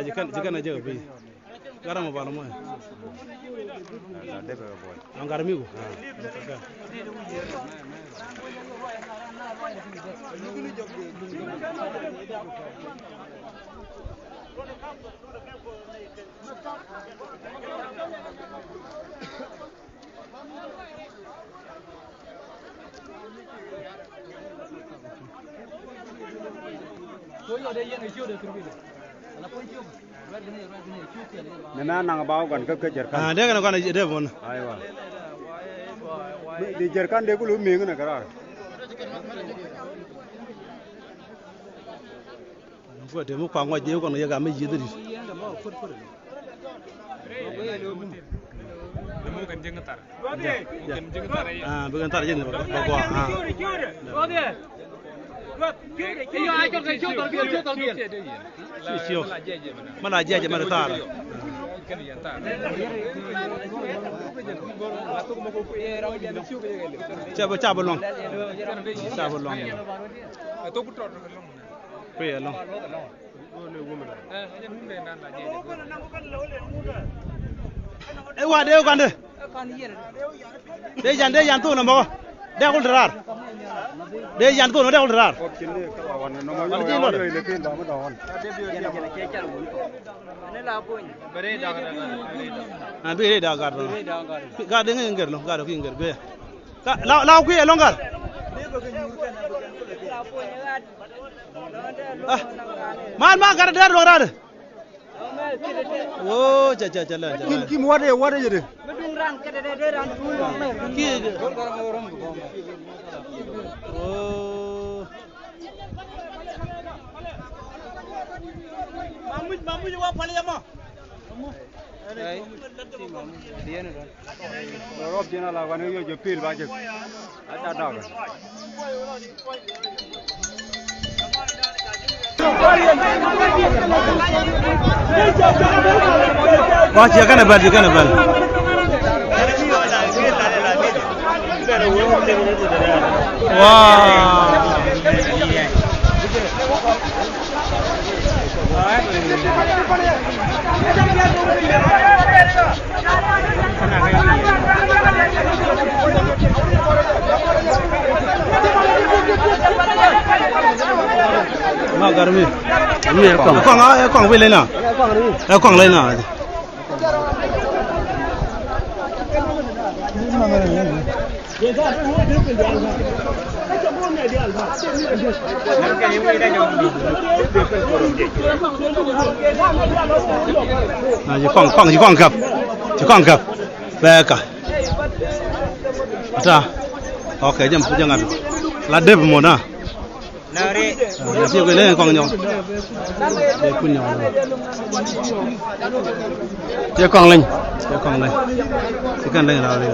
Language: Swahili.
Jikan aja be. Garam mo balo mo. Debe boy. Ang garami ko. Nana nang bawa kan ke jerkan. Dia kan dia pun. Aywa. Di jerkan dia kulu minggu nak kerar. Gua dia mau pangwa dia kan ya kami jadi. Bukan jengetar. Bukan tar aja nih bawa. Sio. Mana aja mana tar. Coba long. Coba long. Itu putar long. Pe long. Wa deu kan de. De jan tu na mo. De kul rar. De jan tu no de kul rar. Be da gar. Gar de ngger lo, gar ki ngger be. La ku e long gar. Man ma gar dar rar. Oh, jalan. Kim wade jadi. Oh. Mamu juga paling apa? Rob jena lawan yo jepil baje. Ada dah. Wah, jangan abal. Wah. Mak garmi. Ini kong boleh na? Kong lain na. Ji kong kap. Baik. Ada. Oke, jangan. Ladep mo na. Nari. Nasi ko le kong nyong. Để kun nyong. Dia kong lên. Chỉ cần lên nào đi.